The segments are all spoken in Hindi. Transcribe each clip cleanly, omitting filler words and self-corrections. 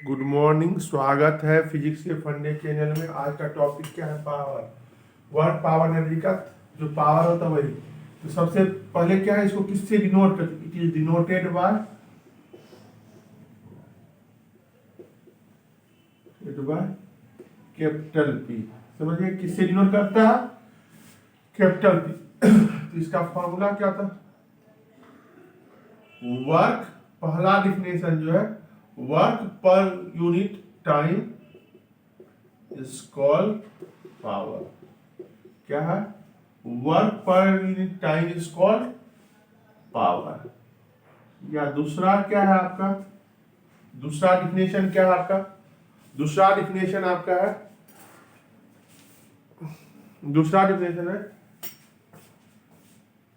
गुड मॉर्निंग, स्वागत है फिजिक्स के फंडे चैनल में। आज का टॉपिक क्या है? पावर। वर्क पावर एनर्जी का जो पावर होता है वही। तो सबसे पहले क्या है, इसको किससे डिनोट करते? It is denoted by capital P. समझिए किससे डिनोट करता है? Capital P. तो इसका फॉर्मूला क्या था? वर्क, पहला डिफिनेशन जो है, work per unit time is called power. क्या है? Work per unit time is called power. या दूसरा क्या है आपका? दूसरा डिफिनेशन क्या है आपका? दूसरा डिफिनेशन आपका है, दूसरा डिफिनेशन है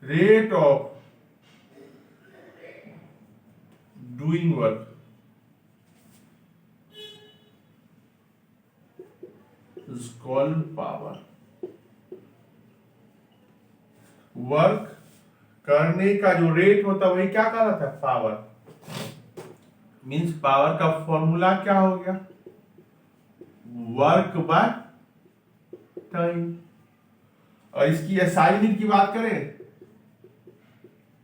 rate of doing work is called power. Work करने का जो रेट होता है वही क्या कहलाता है? पावर। मींस पावर का फॉर्मूला क्या हो गया? Work by time. और इसकी एसआई यूनिट की बात करें,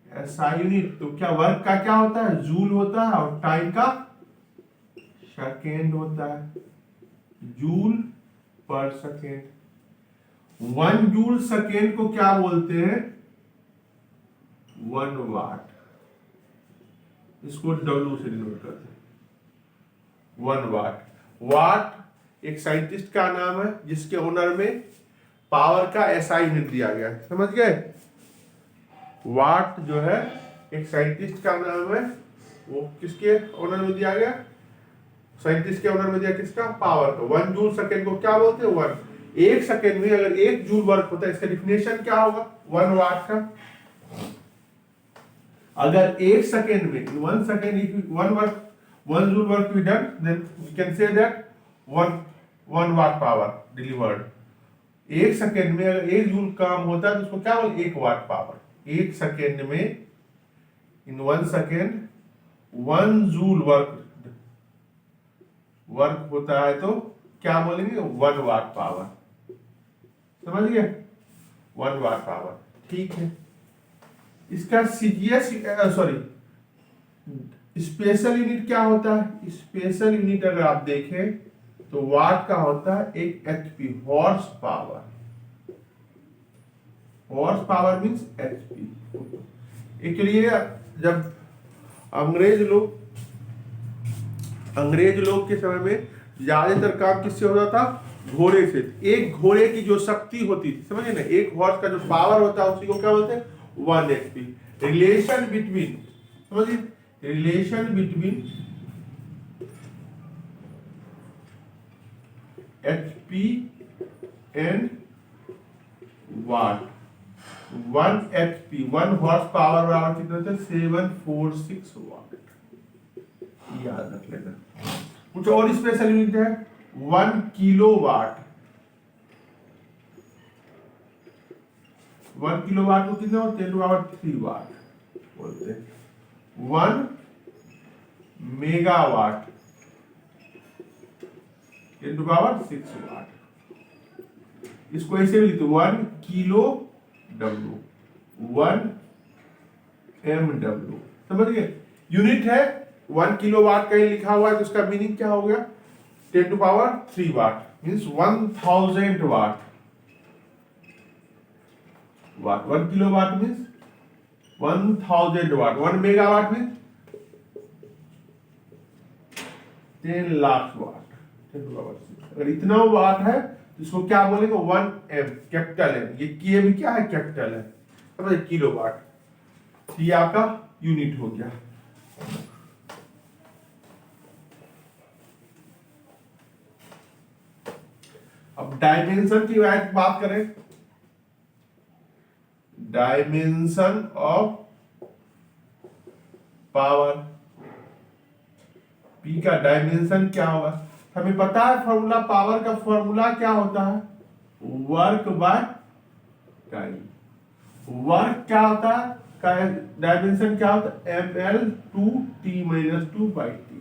एसआई यूनिट तो क्या वर्क का क्या होता है? जूल होता है, और टाइम का सेकेंड होता है, जूल पर सेकेंड। 1 जूल सेकेंड को क्या बोलते हैं? 1 वाट। इसको डब्ल्यू से डिनोट करते हैं। 1 वाट। वाट एक साइंटिस्ट का नाम है जिसके ओनर में पावर का एसआई यूनिट दिया गया है। समझ गए? वाट जो है एक साइंटिस्ट का नाम है, वो किसके ओनर में दिया गया? साइंटिस्ट के ओनर में दिया किसका? पावर का। 1 जूल सेकेंड को क्या बोलते हैं? 1 सेकेंड में अगर 1 जूल वर्क होता है, इसका डिफिनेशन क्या होगा? 1 वाट का। अगर 1 सेकेंड में, 1 second, if 1 joule work be done, then we can say that 1 watt power delivered. 1 second में अगर 1 जूल काम होता है तो उसको क्या बोलते? 1 वाट पावर। 1 सेकेंड में, इन 1 सेकेंड 1 जूल वर्क होता है तो क्या बोलेंगे? 1 वाट पावर। समझ गए? 1 वाट पावर। ठीक है। इसका सीजीएस स्पेशल यूनिट क्या होता है? स्पेशल यूनिट अगर आप देखें तो वाट का होता है एक HP, horse power. Horse power means HP. Actually जब अंग्रेज लोग के समय में ज्यादातर काम किससे होता था? घोड़े से। एक घोड़े की जो शक्ति होती थी, समझिए ना, एक हॉर्स का जो पावर होता है उसी को क्या बोलते हैं? 1 एचपी। रिलेशन बिटवीन, समझिए, relation between HP and what. 1 HP, 1 horse power बराबर कितना होता है? 746 वाट। याद रख लेना। कुछ और स्पेशल यूनिट है, 1 किलोवाट। 1 किलोवाट को कितना? 10⁻³ बोलते हैं। 1 मेगावाट, 10⁻⁶ वाट। इसको ऐसे भी लिखते 1 किलो डब्ल्यू, 1 MW। समझ गए? यूनिट है 1 किलोवाट, कहीं लिखा हुआ है तो उसका मीनिंग क्या हो गया? 10⁻³ वाट, मीन्स 1000 वाट। 1 किलोवाट मीन्स 1000 वाट। 1 मेगावाट मीन्स 10 लाख वाट। 10⁻⁶ अगर इतना वाट है तो इसको क्या बोलेंगे? 1 M, कैपिटल M। ये के भी क्या है? कैपिटल है। समझे? किलोवाट। ये आपका यूनिट हो गया। अब डायमेंशन की बात करें, डायमेंशन ऑफ पावर। पी का डायमेंशन क्या होगा? हमें पता है फॉर्मूला, पावर का फॉर्मूला क्या होता है? Work by time. वर्क क्या होता है? का डायमेंशन क्या होता है? ml 2t - 2/t।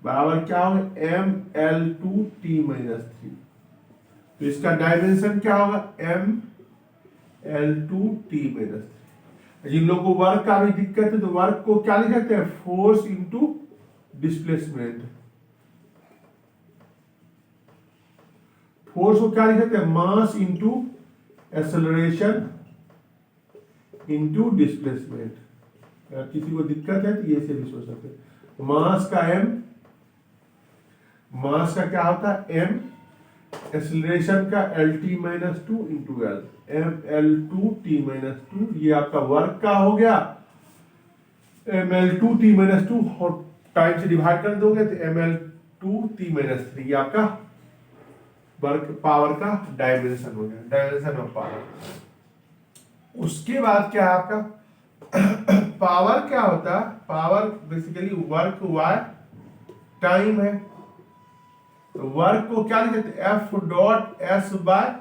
बराबर क्या होगा ML2T-3। तो इसका डायमेंशन क्या होगा ML2T-3। जिन लोगों को वर्क का भी दिक्कत है तो वर्क को क्या लिख सकते हैं, फोर्स इंटू डिस्प्लेसमेंट। फोर्स को क्या लिख सकते हैं, mass into acceleration into displacement. अगर किसी को दिक्कत है तो ये से भी सोच सकते हैं। मास का m, मास का क्या होता है m, एक्सेलरेशन का LT-2 इंटू L, ML2T-2। ये आपका वर्क का हो गया ML2T-2, और टाइम से डिवाइड कर दोगे तो ML2T-3। ये आपका वर्क पावर का डायमेंशन हो गया, डायमेंशन ऑफ पावर। उसके बाद क्या है आपका पावर क्या होता है, power basically work by time है। तो वर्क को क्या लिखते हैं, F.S बाय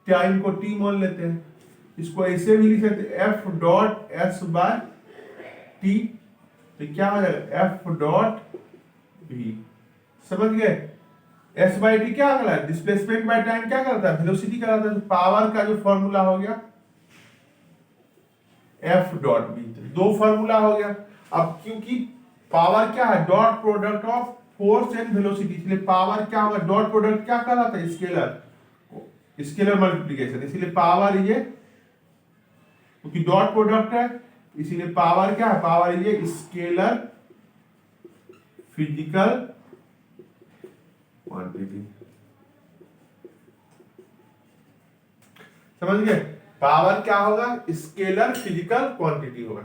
टाइम को T मान लेते हैं। इसको ऐसे भी लिख सकते हैं F.S बाय T। तो क्या हो जाएगा F.V। समझ गए, S बाई टी क्या अगला है, डिस्प्लेसमेंट बाय टाइम क्या करता है, वेलोसिटी कराता है। तो पावर का जो फॉर्मूला हो गया F.V। दो फॉर्मूला हो गया। अब क्योंकि पावर क्या है, dot product of force and velocity, इसलिए पावर क्या होगा, डॉट प्रोडक्ट क्या कहलाता है, स्केलर, स्केलर मल्टीप्लिकेशन। इसीलिए पावर ये, क्योंकि डॉट प्रोडक्ट है इसीलिए पावर क्या है, पावर ये स्केलर फिजिकल क्वांटिटी। समझ गए, पावर क्या होगा, स्केलर फिजिकल क्वांटिटी होगा,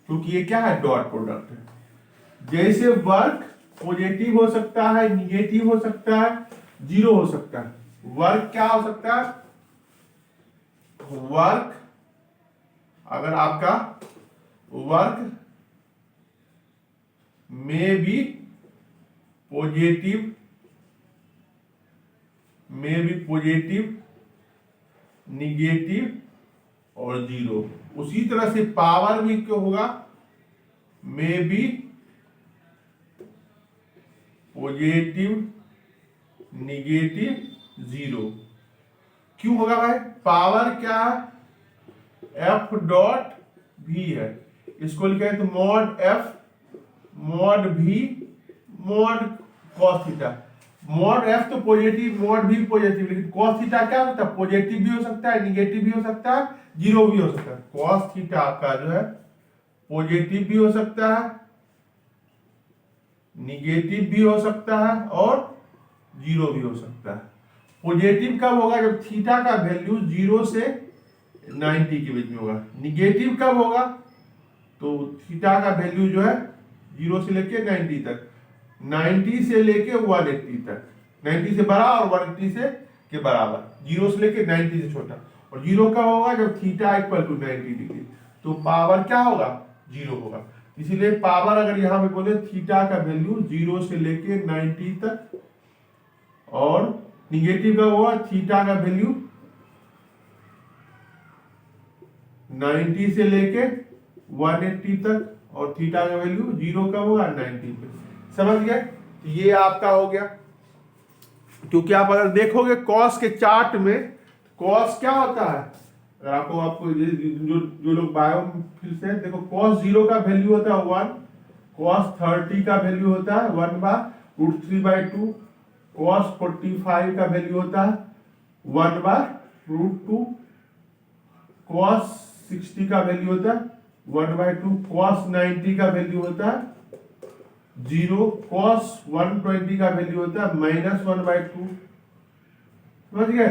क्योंकि ये क्या है, डॉट प्रोडक्ट है। जैसे वर्क पॉजिटिव हो सकता है, निगेटिव हो सकता है, जीरो हो सकता है। वर्क क्या हो सकता है, वर्क अगर आपका वर्क में भी पॉजिटिव, निगेटिव और जीरो। उसी तरह से पावर भी क्यों होगा, में भी पॉजिटिव, निगेटिव, जीरो। क्यों होगा भाई, पावर क्या है, F.V है। इसको लिखा है तो mod F mod V mod cos theta. Mod F तो पॉजिटिव, मॉड V पॉजिटिव, लेकिन cos थीटा क्या होता है, पॉजिटिव भी हो सकता है, निगेटिव भी हो सकता है, जीरो भी हो सकता है। cos थीटा आपका जो है पॉजिटिव भी हो सकता है, निगेटिव भी हो सकता है और जीरो भी हो सकता है। पॉजिटिव कब होगा, जब थीटा का वैल्यू 0 से 90 के बीच में होगा। निगेटिव कब होगा, तो थीटा का वैल्यू जो है 0 से लेके 90 तक, 90 से लेके 180 तक, 90 से बड़ा और 180 से के बराबर, 0 से लेके 90 से छोटा। और जीरो कब होगा, जब थीटा इक्वल टू 90 डिग्री। तो पावर क्या होगा, जीरो होगा। इसीलिए पावर अगर यहां पे बोले थीटा का वैल्यू 0 से लेके 90 तक, और निगेटिव का होगा थीटा का वैल्यू 90 से लेके 180 तक, और थीटा का वैल्यू 0 का होगा 90 पे। समझ गए, ये आपका हो गया। क्योंकि आप अगर देखोगे कॉस के चार्ट में, कॉस क्या होता है, अगर आपको जो लोग बायो फिर से देखो, कॉस 0 का वैल्यू होता है 1, कॉस 30 का वैल्यू होता है 1/√3/2, कॉस 45 का वैल्यू होता है 1/√2, कॉस 60 का वैल्यू होता है 1/2, कॉस 90 का वैल्यू होता है 0, कॉस 120 का वैल्यू होता है -1/2। समझ गए,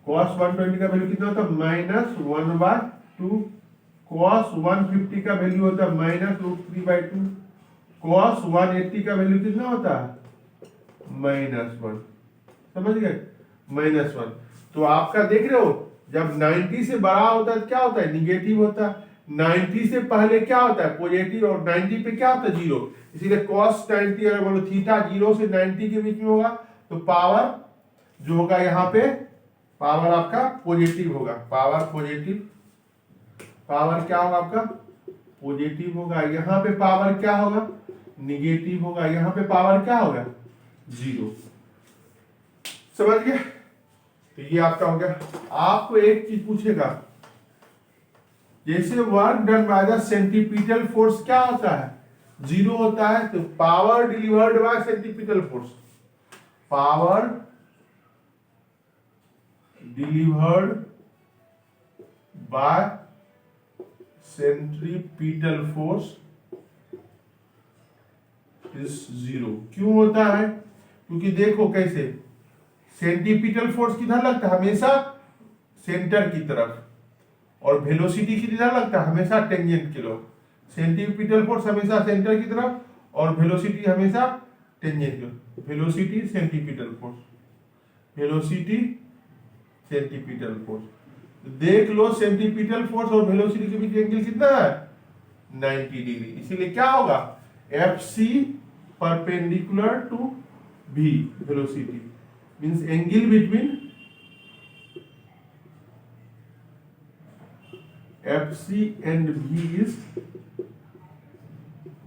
कॉस 120 का वैल्यू कितना होता है, -1/2, कॉस 150 का वैल्यू होता है -√3/2, कॉस 180 का वैल्यू कितना होता है, -1। समझ गए, -1। तो आपका देख रहे हो, जब 90 से बड़ा होता है क्या होता है, निगेटिव होता है। 90 से पहले क्या होता है, पॉजिटिव, और 90 पे क्या होता है, जीरो। इसीलिए cos 90 अगर बोलो थीटा 0 से 90 के बीच में होगा, तो पावर जो होगा यहाँ पे, पावर आपका पॉजिटिव होगा। पावर पॉजिटिव, पावर क्या होगा आपका पॉजिटिव होगा, यहाँ पे पावर क्या होगा, निगेटिव होगा, यहाँ पे पावर क्या होगा, 0। समझ गए? तो ये आपका हो गया। आपको एक चीज पूछेगा, जैसे work done by the centripetal force क्या होता है, 0 होता है, तो power delivered by centripetal force, power delivered by centripetal force is 0। क्यों होता है? क्योंकि देखो कैसे, सेंटीपिटल फोर्स किधर लगता है, हमेशा सेंटर की तरफ, और वेलोसिटी किधर लगता है, हमेशा टेंजेंट की तरफ। सेंटीपिटल फोर्स हमेशा सेंटर की तरफ और वेलोसिटी हमेशा टेंजेंट की तरफ। Velocity centripetal force, velocity centripetal force. देख लो सेंटीपिटल फोर्स और वेलोसिटी के बीच एंगल कितना है, 90 डिग्री। इसीलिए क्या होगा, F C perpendicular to V velocity means angle between F C and V is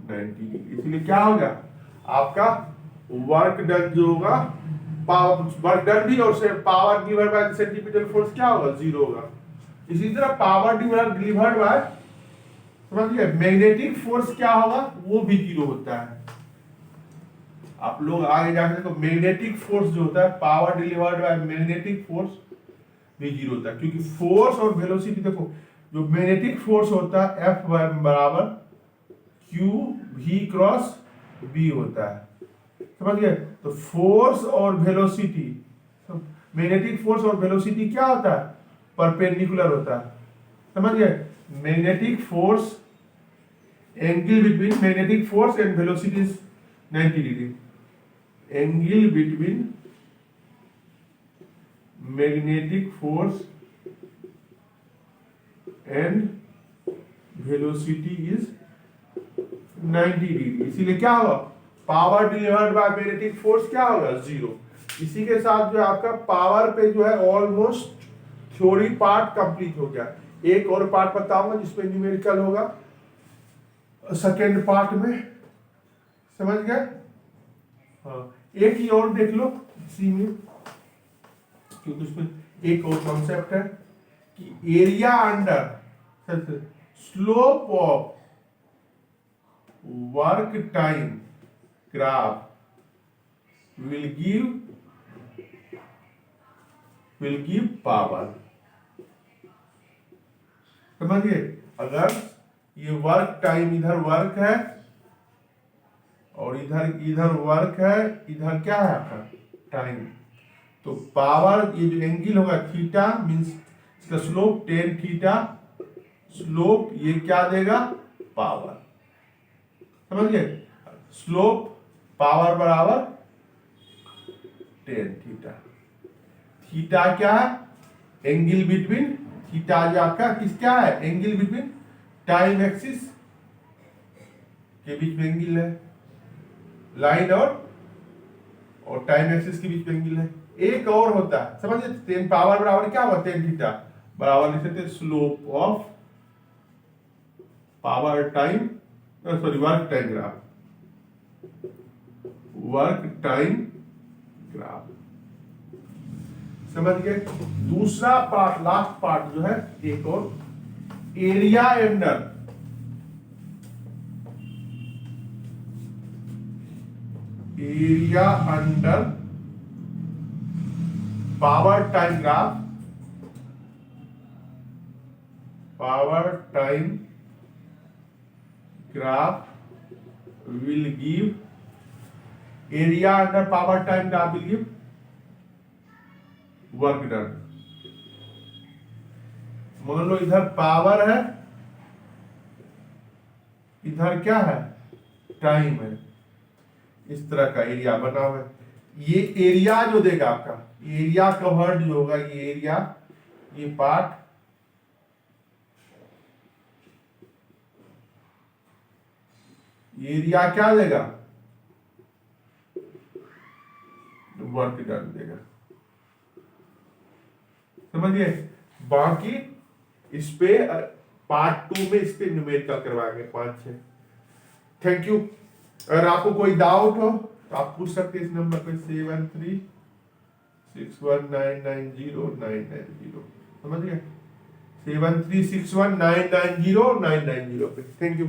90 degree. इसलिए क्या होगा, आपका वर्क डन जो होगा, वर्क डन भी और power delivered by centripetal force क्या होगा, 0 होगा। इसी तरह पावर डिलीवर्ड बाय, समझ गए, मैग्नेटिक फोर्स क्या होगा, वो भी 0 होता है। आप लोग आगे जाके देखो, मैग्नेटिक फोर्स जो होता है, power delivered by magnetic force भी 0 होता है, क्योंकि फोर्स और वेलोसिटी देखो, जो मैग्नेटिक फोर्स होता है F बराबर क्यू वी क्रॉस बी होता है, समझ गए। तो फोर्स और वेलोसिटी, मैग्नेटिक फोर्स और वेलोसिटी क्या होता है, परपेंडिकुलर होता है, समझ गए। Magnetic force, angle between magnetic force and velocity is 90 degree. Angle between magnetic force and velocity is 90 degree. इसीलिए क्या होगा, power delivered by magnetic force क्या होगा, 0। इसी के साथ जो है आपका पावर पे जो है ऑलमोस्ट थ्योरी पार्ट कंप्लीट हो गया। एक और पार्ट बताऊंगा जिसमें न्यूमेरिकल होगा सेकेंड पार्ट में, समझ गए। हाँ, एक ही और देख लो इसी में, क्योंकि उसमें एक और कॉन्सेप्ट है कि area under slope of work time graph will give power. समझिए, अगर ये वर्क टाइम, इधर वर्क है और इधर वर्क है, इधर क्या है आपका टाइम, तो पावर, ये जो एंगल होगा थीटा मींस इसका स्लोप टेन थीटा, स्लोप ये क्या देगा, पावर। समझिए, स्लोप पावर बराबर टेन थीटा। थीटा क्या है, एंगल बिटवीन, थीटा जो आपका किस क्या है, एंगल बिटवीन टाइम एक्सिस के बीच में एंगल है, लाइन और टाइम एक्सिस के बीच में एंगल है। एक और होता है, समझिए, टेन पावर बराबर क्या होगा, टेन थीटा बराबर लिख सकते slope of power time, sorry work time graph, work time graph. समझ गए। दूसरा पार्ट, लास्ट पार्ट जो है एक और, area under power time graph, power time graph will give, area under power time graph will give work done। मान लो इधर पावर है, इधर क्या है, टाइम है, इस तरह का एरिया बना हुआ है। ये एरिया जो देगा आपका, एरिया कवर्ड जो होगा, ये एरिया, ये पार्ट, एरिया क्या देगा, वर्क डन देगा। समझिए, बाकी इस पे पार्ट 2 में इस पे न्यूमेरिकल करवाएंगे 5-6। Thank you. अगर आपको कोई डाउट हो तो आप पूछ सकते हैं इस नंबर पे 7361990990। समझ गए? 7361990990 पे। Thank you.